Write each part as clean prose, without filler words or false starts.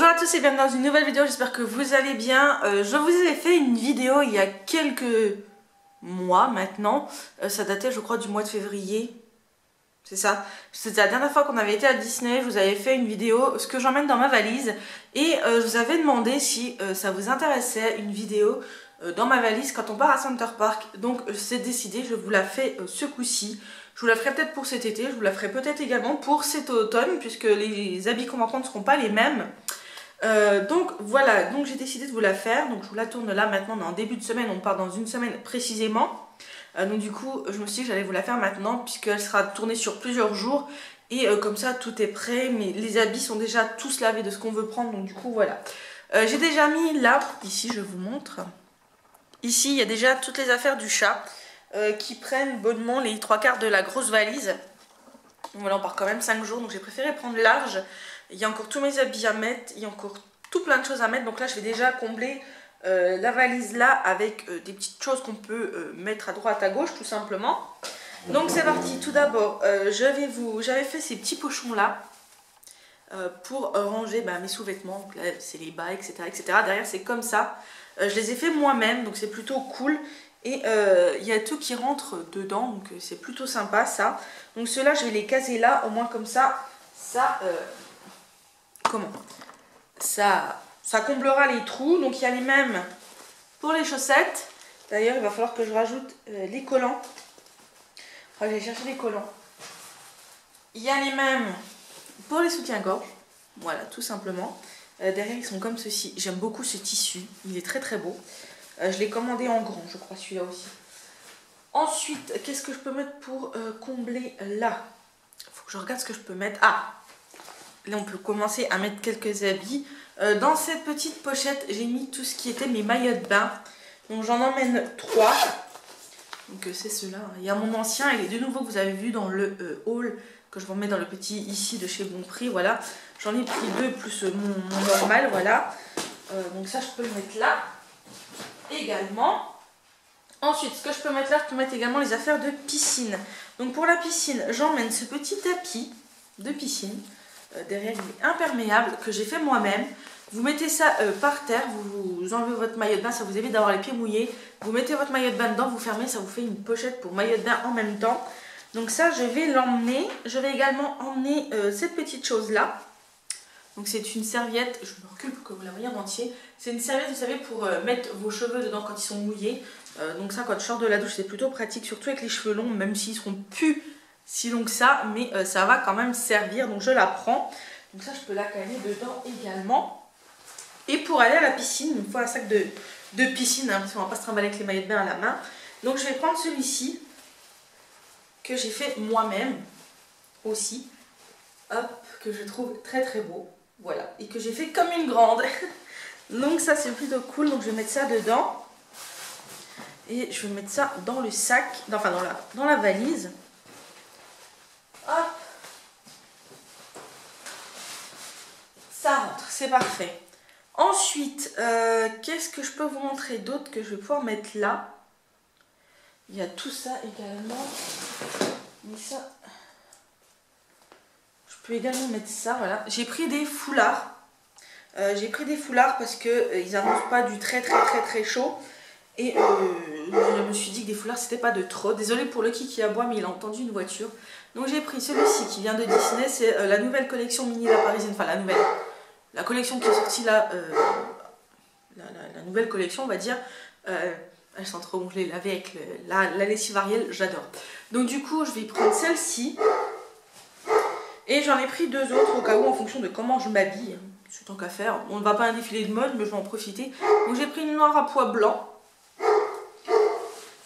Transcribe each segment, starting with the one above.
Bonjour à tous et bienvenue dans une nouvelle vidéo, j'espère que vous allez bien. Je vous ai fait une vidéo il y a quelques mois maintenant, ça datait je crois du mois de février, c'est ça. C'était la dernière fois qu'on avait été à Disney, je vous avais fait une vidéo, ce que j'emmène dans ma valise, et je vous avais demandé si ça vous intéressait une vidéo dans ma valise quand on part à Center Park. Donc c'est décidé, je vous la fais ce coup-ci. Je vous la ferai peut-être pour cet été, je vous la ferai peut-être également pour cet automne, puisque les habits qu'on va prendre ne seront pas les mêmes. Donc voilà, donc j'ai décidé de vous la faire. Donc je vous la tourne là maintenant, on est en début de semaine, on part dans une semaine précisément. Donc du coup, je me suis dit que j'allais vous la faire maintenant, puisqu'elle sera tournée sur plusieurs jours. Et comme ça, tout est prêt, mais les habits sont déjà tous lavés de ce qu'on veut prendre, donc du coup voilà. J'ai déjà mis là, ici je vous montre. Ici, il y a déjà toutes les affaires du chat. Qui prennent bonnement les 3/4 de la grosse valise. Donc voilà, on part quand même 5 jours, donc j'ai préféré prendre large. Il y a encore tous mes habits à mettre, il y a encore tout plein de choses à mettre. Donc là, je vais déjà combler la valise là avec des petites choses qu'on peut mettre à droite, à gauche, tout simplement. Donc c'est parti. Tout d'abord, j'avais fait ces petits pochons là pour ranger mes sous-vêtements. Donc là, c'est les bas, etc., etc. Derrière, c'est comme ça. Je les ai fait moi-même, donc c'est plutôt cool. Et il y a tout qui rentre dedans, donc c'est plutôt sympa ça. Donc ceux-là, je vais les caser là, au moins comme ça, ça comblera les trous. Donc il y a les mêmes pour les chaussettes. D'ailleurs, il va falloir que je rajoute les collants. Enfin, je vais chercher les collants. Il y a les mêmes pour les soutiens-gorge. Voilà, tout simplement. Derrière, ils sont comme ceci. J'aime beaucoup ce tissu, il est très très beau. Je l'ai commandé en grand, je crois, celui-là aussi. Ensuite, qu'est-ce que je peux mettre pour combler là? Il faut que je regarde ce que je peux mettre. Ah, là, on peut commencer à mettre quelques habits. Dans cette petite pochette, j'ai mis tout ce qui était mes maillots de bain. Donc, j'en emmène 3. Donc, c'est ceux-là. Il y a mon ancien et les deux nouveaux que vous avez vus dans le haul, que je vous remets dans le petit ici de chez Bon Prix. Voilà. J'en ai pris 2 plus mon normal. Voilà. Donc, ça, je peux le mettre là. Également. Ensuite, ce que je peux mettre là, je peux mettre également les affaires de piscine. Donc pour la piscine, j'emmène ce petit tapis de piscine. Derrière, il est imperméable, que j'ai fait moi-même. Vous mettez ça par terre, vous enlevez votre maillot de bain, ça vous évite d'avoir les pieds mouillés. Vous mettez votre maillot de bain dedans, vous fermez, ça vous fait une pochette pour maillot de bain en même temps. Donc ça, je vais l'emmener. Je vais également emmener cette petite chose-là. Donc c'est une serviette, je me recule pour que vous la voyez en entier. C'est une serviette, vous savez, pour mettre vos cheveux dedans quand ils sont mouillés. Donc ça, quand je sors de la douche, c'est plutôt pratique, surtout avec les cheveux longs, même s'ils seront plus si longs que ça. Mais ça va quand même servir, donc je la prends. Donc ça, je peux la caler dedans également. Et pour aller à la piscine, il me faut un sac de piscine, hein, parce qu'on va pas se trimballer avec les maillots de bain à la main. Donc je vais prendre celui-ci, que j'ai fait moi-même aussi. Hop, que je trouve très très beau. Voilà, et que j'ai fait comme une grande. Donc ça c'est plutôt cool, donc je vais mettre ça dedans. Et je vais mettre ça dans le sac, enfin dans la valise. Hop. Ça rentre, c'est parfait. Ensuite, qu'est-ce que je peux vous montrer d'autre que je vais pouvoir mettre là? Il y a tout ça également. Mais ça... Je peux également mettre ça, voilà. J'ai pris des foulards. Parce que ils annoncent pas du très chaud. Et je me suis dit que des foulards c'était pas de trop. Désolée pour le qui aboie, mais il a entendu une voiture. Donc j'ai pris celui-ci qui vient de Disney. C'est la nouvelle collection Mini La Parisienne. Enfin la nouvelle. La collection qui est sortie là. La nouvelle collection on va dire. Elles sont trop bon, je l'ai lavé avec la lessive Ariel, j'adore. Donc du coup je vais prendre celle-ci. Et j'en ai pris 2 autres au cas où en fonction de comment je m'habille. C'est tant qu'à faire. On ne va pas un défilé de mode mais je vais en profiter. Donc j'ai pris une noire à pois blanc.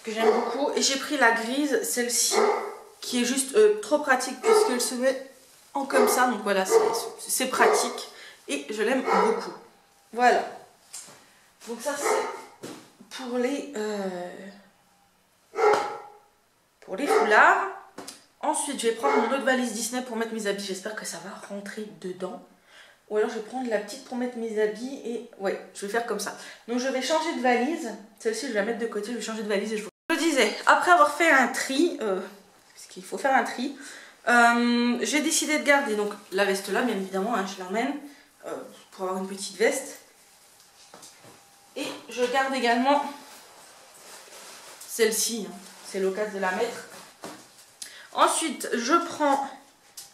Que j'aime beaucoup. Et j'ai pris la grise, celle-ci. Qui est juste trop pratique puisqu'elle se met en comme ça. Donc voilà, c'est pratique. Et je l'aime beaucoup. Voilà. Donc ça c'est pour les foulards. Ensuite, je vais prendre mon autre valise Disney pour mettre mes habits. J'espère que ça va rentrer dedans. Ou alors, je vais prendre la petite pour mettre mes habits. Et ouais, je vais faire comme ça. Donc, je vais changer de valise. Celle-ci, je vais la mettre de côté. Je vais changer de valise. Et je disais, après avoir fait un tri, parce qu'il faut faire un tri, j'ai décidé de garder donc la veste là, bien évidemment. Hein, je l'emmène pour avoir une petite veste. Et je garde également celle-ci, hein. C'est l'occasion de la mettre. Ensuite, je prends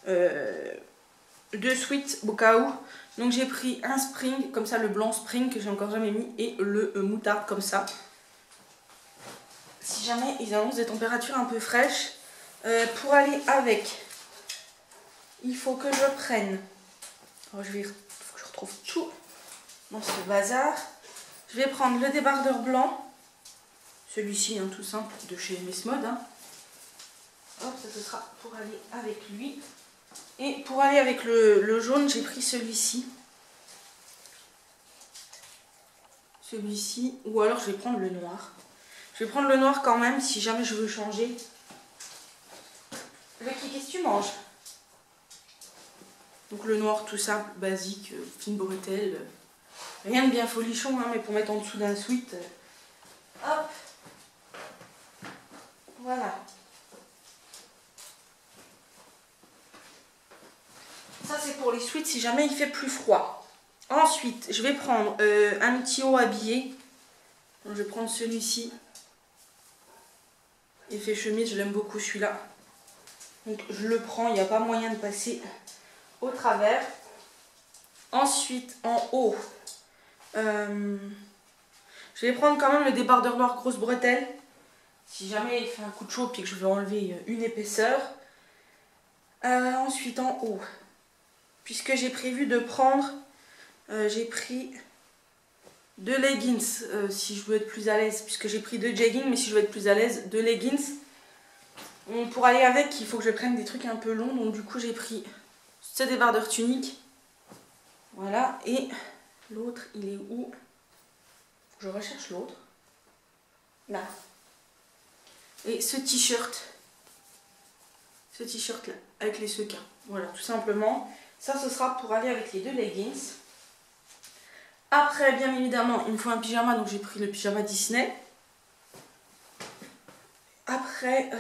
2 sweats au cas où. Donc j'ai pris un spring, comme ça le blanc spring que j'ai encore jamais mis, et le moutarde comme ça. Si jamais ils annoncent des températures un peu fraîches, pour aller avec, il faut que je prenne. Oh, faut que je retrouve tout dans ce bazar. Je vais prendre le débardeur blanc, celui-ci, hein, tout simple, de chez MS Mode. Hein. Hop, ça ce sera pour aller avec lui. Et pour aller avec le jaune, j'ai pris celui-ci. Celui-ci, ou alors je vais prendre le noir. Je vais prendre le noir quand même, si jamais je veux changer. Lucky, qu'est-ce que tu manges? Donc le noir tout simple, basique, fine bretelle. Rien de bien folichon, hein, mais pour mettre en dessous d'un sweat. Hop. Voilà. Ça c'est pour les sweats si jamais il fait plus froid. Ensuite, je vais prendre un petit haut habillé. Donc, je vais prendre celui-ci. Effet chemise, je l'aime beaucoup celui-là. Donc je le prends, il n'y a pas moyen de passer au travers. Ensuite, en haut, je vais prendre quand même le débardeur noir grosse bretelle. Si jamais il fait un coup de chaud et que je veux enlever une épaisseur. Ensuite, en haut, puisque j'ai prévu de prendre, j'ai pris 2 leggings si je veux être plus à l'aise. Puisque j'ai pris 2 jeggings, mais si je veux être plus à l'aise, 2 leggings. Pour aller avec, il faut que je prenne des trucs un peu longs. Donc du coup, j'ai pris ce débardeur tunique. Voilà, et l'autre, il est où? Je recherche l'autre. Là. Et ce t-shirt. Ce t-shirt là, avec les sequins. Voilà, tout simplement. Ça, ce sera pour aller avec les 2 leggings. Après, bien évidemment, il me faut un pyjama. Donc j'ai pris le pyjama Disney. Après,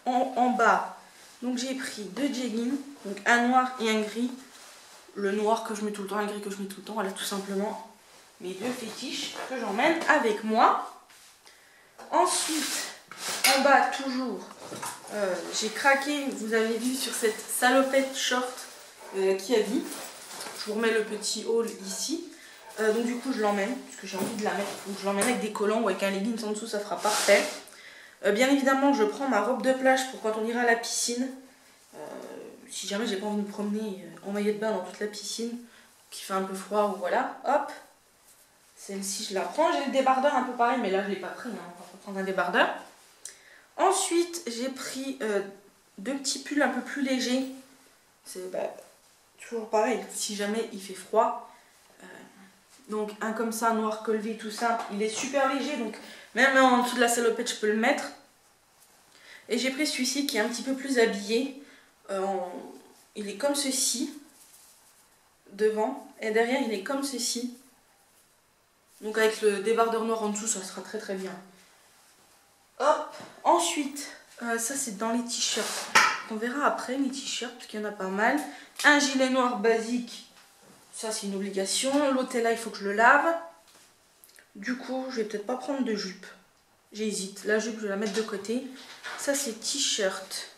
en bas, donc j'ai pris 2 jeggings. Donc un noir et un gris. Le noir que je mets tout le temps, le gris que je mets tout le temps. Voilà, tout simplement mes 2 fétiches que j'emmène avec moi. Ensuite, en bas, toujours, j'ai craqué, vous avez vu, sur cette salopette short qui a dit. Je vous remets le petit haul ici. Donc du coup, je l'emmène, puisque j'ai envie de la mettre. Donc je l'emmène avec des collants ou avec un leggings en dessous, ça fera parfait. Bien évidemment, je prends ma robe de plage pour quand on ira à la piscine. Si jamais j'ai pas envie de me promener en maillot de bain dans toute la piscine, qui fait un peu froid, ou voilà, hop. Celle-ci, je la prends. J'ai le débardeur un peu pareil, mais là, je ne l'ai pas pris. Hein. On va prendre un débardeur. Ensuite, j'ai pris 2 petits pulls un peu plus légers. C'est toujours pareil, si jamais il fait froid. Donc, un comme ça, noir colvé, tout simple. Il est super léger, donc même en dessous de la salopette, je peux le mettre. Et j'ai pris celui-ci qui est un petit peu plus habillé. Il est comme ceci, devant. Et derrière, il est comme ceci. Donc avec le débardeur noir en dessous, ça sera très très bien. Hop. Ensuite, ça c'est dans les t-shirts. On verra après les t-shirts, parce qu'il y en a pas mal. Un gilet noir basique. Ça c'est une obligation. L'autre est là, il faut que je le lave. Du coup, je vais peut-être pas prendre de jupe. J'hésite. La jupe, je vais la mettre de côté. Ça c'est t-shirt.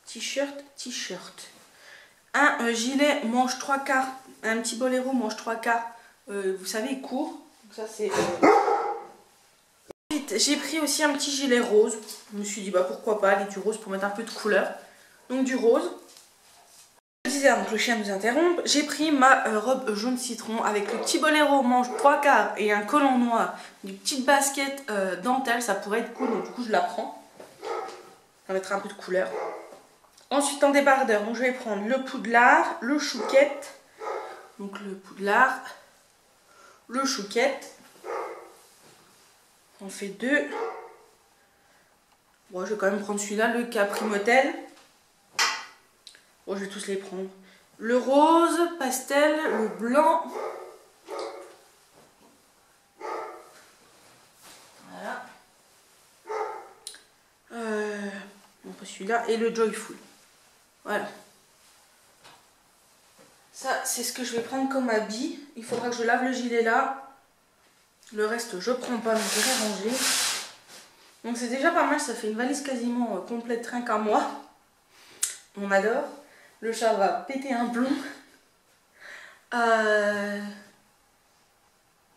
T-shirt, t-shirt. Un gilet manche 3/4. Un petit boléro manche 3/4. Vous savez, court. Ça c'est. Ensuite, j'ai pris aussi un petit gilet rose. Je me suis dit bah pourquoi pas aller du rose pour mettre un peu de couleur. Donc du rose. Je disais avant que le chien nous interrompe, j'ai pris ma robe jaune citron avec le petit boléro manche 3/4 et un collant noir, des petites baskets dentelle, ça pourrait être cool, donc du coup je la prends. Ça mettra un peu de couleur. Ensuite en débardeur, donc je vais prendre le poudlard, le chouquette. Donc le poudlard, le chouquette. On fait 2. Bon, je vais quand même prendre celui-là, le Capri Motel. Bon, je vais tous les prendre. Le rose, pastel, le blanc. Voilà. Bon, pas celui-là. Et le Joyful. Voilà. Ça, c'est ce que je vais prendre comme habit. Il faudra que je lave le gilet là. Le reste, je prends pas, mais je vais ranger. Donc c'est déjà pas mal, ça fait une valise quasiment complète, rien qu'à moi. On adore. Le chat va péter un plomb.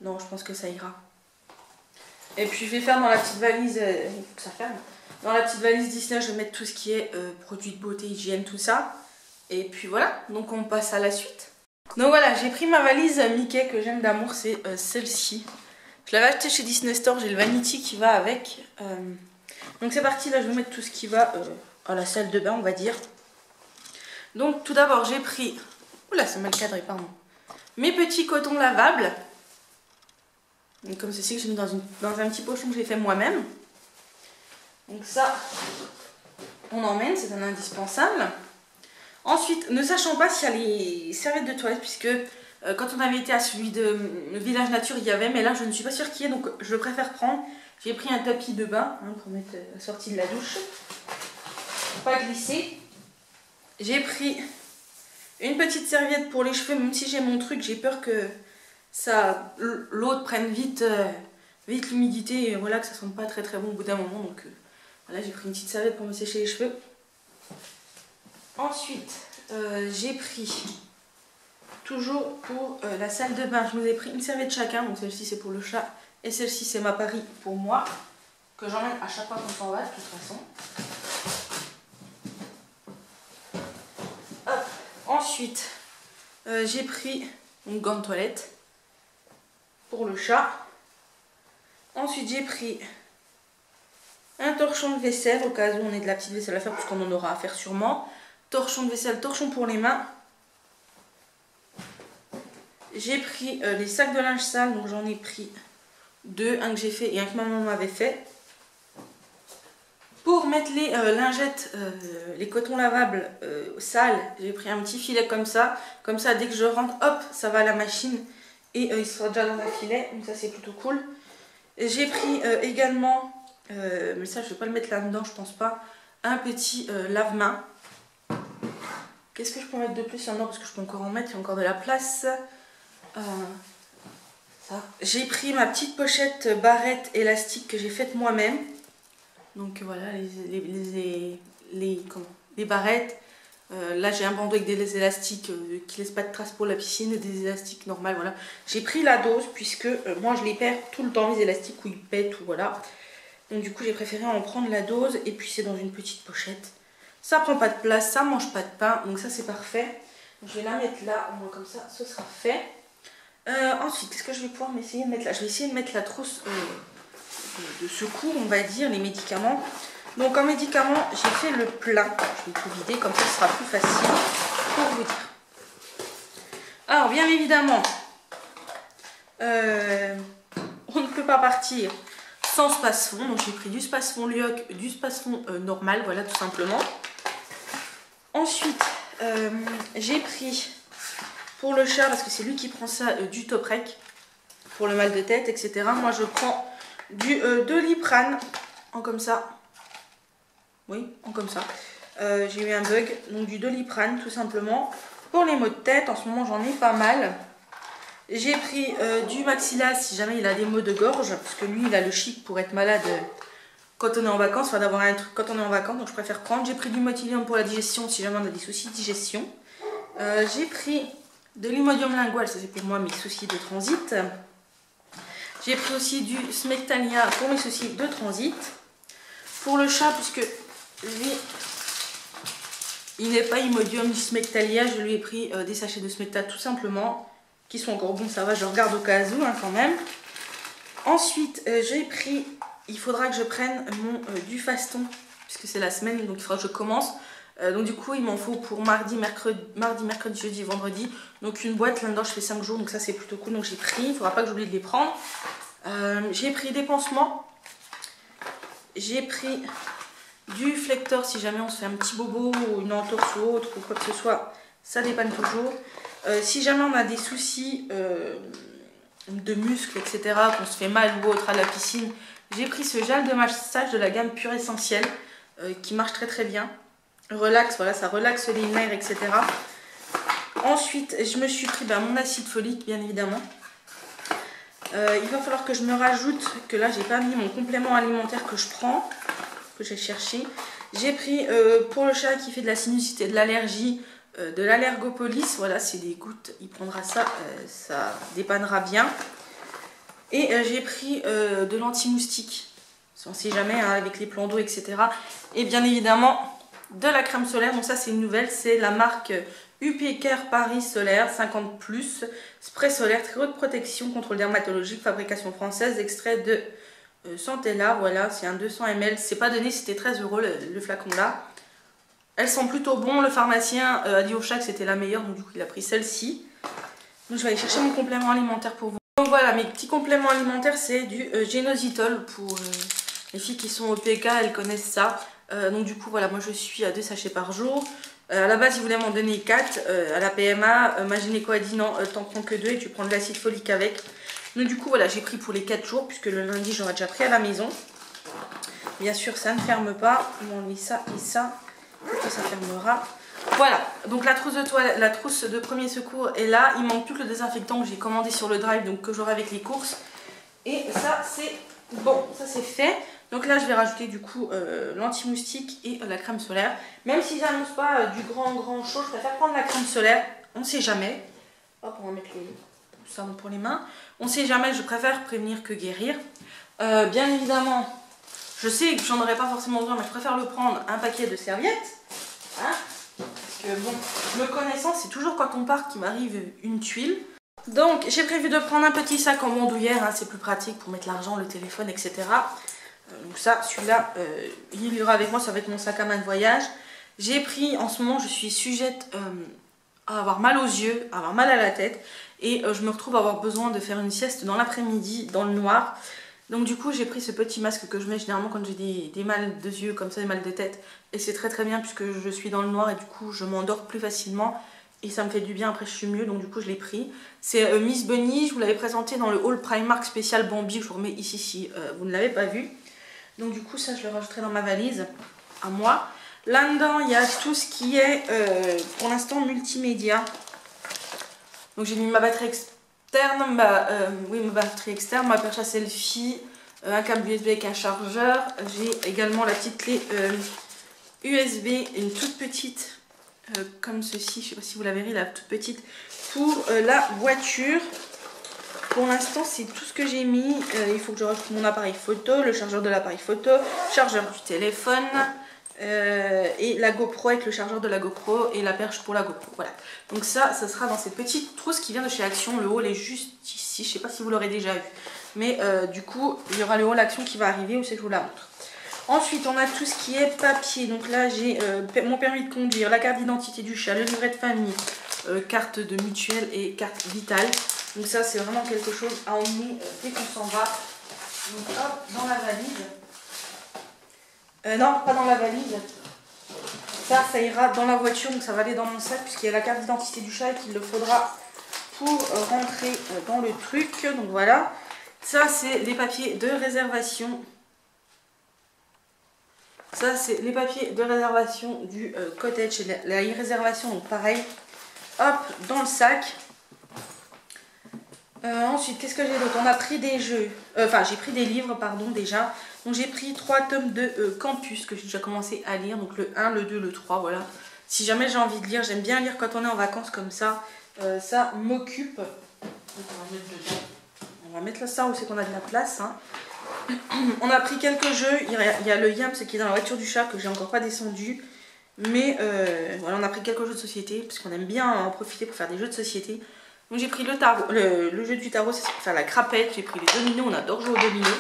Non, je pense que ça ira. Et puis je vais faire dans la petite valise, il faut que ça ferme. Dans la petite valise Disney, je vais mettre tout ce qui est produits de beauté, hygiène, tout ça. Et puis voilà, donc on passe à la suite. Donc voilà, j'ai pris ma valise Mickey que j'aime d'amour, c'est celle-ci. Je l'avais achetée chez Disney Store, j'ai le Vanity qui va avec. Donc c'est parti, là je vais mettre tout ce qui va à la salle de bain, on va dire. Donc tout d'abord j'ai pris, oula c'est mal cadré, pardon, mes petits cotons lavables. Donc, comme ceci que j'ai mis dans un petit pochon que j'ai fait moi-même. Donc ça, on emmène, c'est un indispensable. Ensuite, ne sachant pas s'il y a les serviettes de toilette, puisque quand on avait été à celui de Village Nature, il y avait, mais là je ne suis pas sûre qu'il y ait, donc je préfère prendre. J'ai pris un tapis de bain pour mettre la sortie de la douche, pour pas glisser. J'ai pris une petite serviette pour les cheveux, même si j'ai mon truc, j'ai peur que l'eau prenne vite l'humidité et voilà, que ça sente pas très très bon au bout d'un moment. Donc voilà, j'ai pris une petite serviette pour me sécher les cheveux. Ensuite, j'ai pris, toujours pour la salle de bain, je vous ai pris une serviette chacun. Donc celle-ci c'est pour le chat et celle-ci c'est ma Paris pour moi, que j'emmène à chaque fois qu'on s'en va de toute façon. Hop. Ensuite, j'ai pris une gant de toilette pour le chat. Ensuite, j'ai pris un torchon de vaisselle au cas où on ait de la petite vaisselle à faire, parce qu'on en aura à faire sûrement. Torchon de vaisselle, torchon pour les mains. J'ai pris les sacs de linge sale, donc j'en ai pris deux, un que j'ai fait et un que ma maman m'avait fait. Pour mettre les lingettes, les cotons lavables sales, j'ai pris un petit filet comme ça. Comme ça, dès que je rentre, hop, ça va à la machine et il sera déjà dans un filet. Donc ça, c'est plutôt cool. J'ai pris également, mais ça, je vais pas le mettre là-dedans, je pense pas, un petit lave-main. Qu'est-ce que je peux mettre de plus là-dedans? Parce que je peux encore en mettre, il y a encore de la place. J'ai pris ma petite pochette barrette élastique que j'ai faite moi-même. Donc voilà, les barrettes. Là j'ai un bandeau avec des élastiques qui laissent pas de traces pour la piscine et des élastiques normales. Voilà. J'ai pris la dose puisque moi je les perds tout le temps, les élastiques, où ils pètent ou voilà. Donc du coup j'ai préféré en prendre la dose et puis c'est dans une petite pochette. Ça prend pas de place, ça mange pas de pain, donc ça c'est parfait. Donc, je vais la mettre là, au moins comme ça, ce sera fait. Ensuite, qu'est-ce que je vais pouvoir m'essayer de mettre là? Je vais essayer de mettre la trousse de secours, on va dire, les médicaments. Donc en médicaments, j'ai fait le plein. Je vais tout vider, comme ça ce sera plus facile pour vous dire. Alors bien évidemment, on ne peut pas partir sans Spasfon. Donc j'ai pris du Spasfon Lyoc, du Spasfon normal, voilà tout simplement. Ensuite, j'ai pris pour le chat, parce que c'est lui qui prend ça, du Toprek pour le mal de tête, etc. Moi je prends du Doliprane, en comme ça. Oui, en comme ça. J'ai eu un bug, donc du Doliprane tout simplement. Pour les maux de tête, en ce moment j'en ai pas mal. J'ai pris du Maxilla si jamais il a des maux de gorge, parce que lui il a le chic pour être malade quand on est en vacances, enfin d'avoir un truc quand on est en vacances, donc je préfère prendre. J'ai pris du Motilium pour la digestion si jamais on a des soucis de digestion. J'ai pris de l'Imodium lingual, ça c'est pour moi mes soucis de transit. J'ai pris aussi du Smectalia pour mes soucis de transit. Pour le chat, puisque lui, il n'est pas Imodium ni Smectalia, je lui ai pris des sachets de Smecta tout simplement, qui sont encore bons, ça va, je regarde au cas où quand même. Ensuite, j'ai pris, il faudra que je prenne mon du faston, puisque c'est la semaine, donc il faudra que je commence. Donc du coup, il m'en faut pour mardi, mercredi, jeudi, vendredi. Donc une boîte, là-dedans je fais 5 jours, donc ça c'est plutôt cool. Donc j'ai pris, il ne faudra pas que j'oublie de les prendre. J'ai pris des pansements. J'ai pris du flector si jamais on se fait un petit bobo ou une entorse ou autre ou quoi que ce soit. Ça dépanne toujours. Si jamais on a des soucis de muscles, etc., qu'on se fait mal ou autre à la piscine, j'ai pris ce gel de massage de la gamme Pure Essentielle qui marche très très bien. Relax, voilà, ça relaxe les nerfs, etc. Ensuite, je me suis pris mon acide folique, bien évidemment. Il va falloir que je me rajoute, que là, j'ai pas mis mon complément alimentaire que je prends, que j'ai cherché. J'ai pris pour le chat qui fait de la sinusite et de l'allergie, de l'allergopolis. Voilà, c'est des gouttes, il prendra ça, ça dépannera bien. Et j'ai pris de l'anti-moustique, on ne sait jamais, hein, avec les plans d'eau, etc. Et bien évidemment, de la crème solaire. Donc ça, c'est une nouvelle, c'est la marque UP Care Paris Solaire 50+, spray solaire, très haute protection, contrôle dermatologique, fabrication française, extrait de Centella. Voilà, c'est un 200 ml. C'est pas donné, c'était 13 € le flacon là. Elles sont plutôt bon. Le pharmacien a dit au chat que c'était la meilleure, donc du coup il a pris celle-ci. Donc je vais aller chercher mon complément alimentaire pour vous. Donc voilà, mes petits compléments alimentaires, c'est du génositol pour les filles qui sont au PK, elles connaissent ça. Donc du coup voilà, moi je suis à 2 sachets par jour. À la base ils voulaient m'en donner 4. À la PMA, ma gynéco a dit non, t'en prends que 2 et tu prends de l'acide folique avec. Donc du coup voilà, j'ai pris pour les 4 jours puisque le lundi j'aurais déjà pris à la maison. Bien sûr ça ne ferme pas, on met ça et ça, que ça fermera. Voilà, donc la trousse de toilette, la trousse de premier secours est là. Il manque plus que le désinfectant que j'ai commandé sur le drive, donc que j'aurai avec les courses. Et ça c'est bon, ça c'est fait. Donc là je vais rajouter du coup l'anti-moustique et la crème solaire. Même si j'annonce pas du grand chaud, je préfère prendre la crème solaire. On sait jamais. Hop, on va mettre le savon pour les mains. On sait jamais, je préfère prévenir que guérir. Bien évidemment, je sais que j'en aurais pas forcément besoin, mais je préfère le prendre un paquet de serviettes. Hein, parce que bon, me connaissant, c'est toujours quand on part qu'il m'arrive une tuile. Donc j'ai prévu de prendre un petit sac en bandoulière, hein, c'est plus pratique pour mettre l'argent, le téléphone, etc. Donc ça, celui-là, il ira avec moi, ça va être mon sac à main de voyage. J'ai pris, en ce moment, je suis sujette à avoir mal aux yeux, à avoir mal à la tête. Et je me retrouve à avoir besoin de faire une sieste dans l'après-midi, dans le noir. Donc du coup, j'ai pris ce petit masque que je mets généralement quand j'ai des mal de yeux, comme ça, des mal de tête. Et c'est très très bien puisque je suis dans le noir et du coup, je m'endors plus facilement. Et ça me fait du bien, après je suis mieux, donc du coup je l'ai pris. C'est Miss Bunny, je vous l'avais présenté dans le haul Primark spécial Bambi, je vous remets ici si vous ne l'avez pas vu. Donc du coup ça je le rajouterai dans ma valise, à moi. Là-dedans il y a tout ce qui est pour l'instant multimédia. Donc j'ai mis ma batterie externe, ma batterie externe, ma perche à selfie, un câble USB avec un chargeur. J'ai également la petite clé USB, une toute petite... comme ceci, je ne sais pas si vous la verrez, la toute petite pour la voiture. Pour l'instant c'est tout ce que j'ai mis. Il faut que je rajoute mon appareil photo, le chargeur de l'appareil photo, chargeur du téléphone et la GoPro avec le chargeur de la GoPro et la perche pour la GoPro. Voilà, donc ça sera dans cette petite trousse qui vient de chez Action. Le haul est juste ici, je ne sais pas si vous l'aurez déjà vu, mais du coup il y aura le haul Action qui va arriver, où c'est que je vous la montre. Ensuite, on a tout ce qui est papier. Donc là, j'ai mon permis de conduire, la carte d'identité du chat, le livret de famille, carte de mutuelle et carte vitale. Donc ça, c'est vraiment quelque chose à emmener dès qu'on s'en va. Donc hop, dans la valise. Non, pas dans la valise. Ça ira dans la voiture, donc ça va aller dans mon sac puisqu'il y a la carte d'identité du chat et qu'il le faudra pour rentrer dans le truc. Donc voilà. Ça, c'est les papiers de réservation. Ça, c'est les papiers de réservation du cottage, la réservation, donc pareil, hop, dans le sac. Ensuite, qu'est-ce que j'ai d'autre? On a pris des jeux, enfin, j'ai pris des livres, pardon, déjà. Donc, j'ai pris 3 tomes de Campus, que j'ai déjà commencé à lire, donc le 1, le 2, le 3, voilà. Si jamais j'ai envie de lire, j'aime bien lire quand on est en vacances comme ça, ça m'occupe. On va mettre ça où c'est qu'on a de la place, hein. On a pris quelques jeux, il y a le Yams qui est dans la voiture du chat que j'ai encore pas descendu. Mais voilà, on a pris quelques jeux de société parce qu'on aime bien en profiter pour faire des jeux de société. Donc j'ai pris le tarot, le jeu du tarot, c'est pour faire la crapette. J'ai pris les dominos, on adore jouer aux dominos.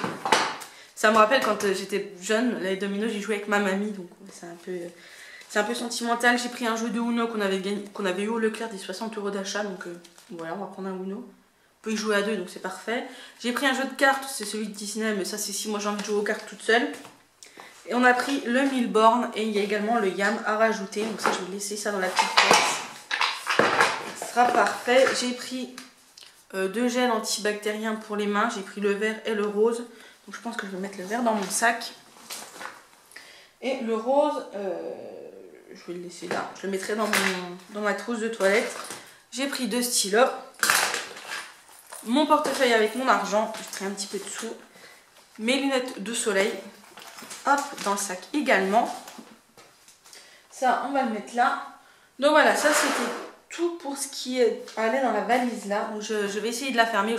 Ça me rappelle quand j'étais jeune, les dominos j'ai joué avec ma mamie, donc c'est un peu sentimental. J'ai pris un jeu de Uno qu'on avait eu au Leclerc, des 60 € d'achat, donc voilà, on va prendre un Uno. On peut y jouer à 2, donc c'est parfait. J'ai pris un jeu de cartes, c'est celui de Disney, mais ça c'est si moi j'ai envie de jouer aux cartes toute seule. Et on a pris le Milborn et il y a également le Yam à rajouter, donc ça je vais laisser ça dans la petite boîte. Ce sera parfait. J'ai pris 2 gels antibactériens pour les mains, j'ai pris le vert et le rose. Donc je pense que je vais mettre le vert dans mon sac. Et le rose, je vais le laisser là. Je le mettrai dans ma trousse de toilette. J'ai pris 2 stylos. Mon portefeuille avec mon argent. Je ferai un petit peu de sous. Mes lunettes de soleil. Hop, dans le sac également. Ça, on va le mettre là. Donc voilà, ça c'était tout pour ce qui allait dans la valise là. Donc je vais essayer de la fermer.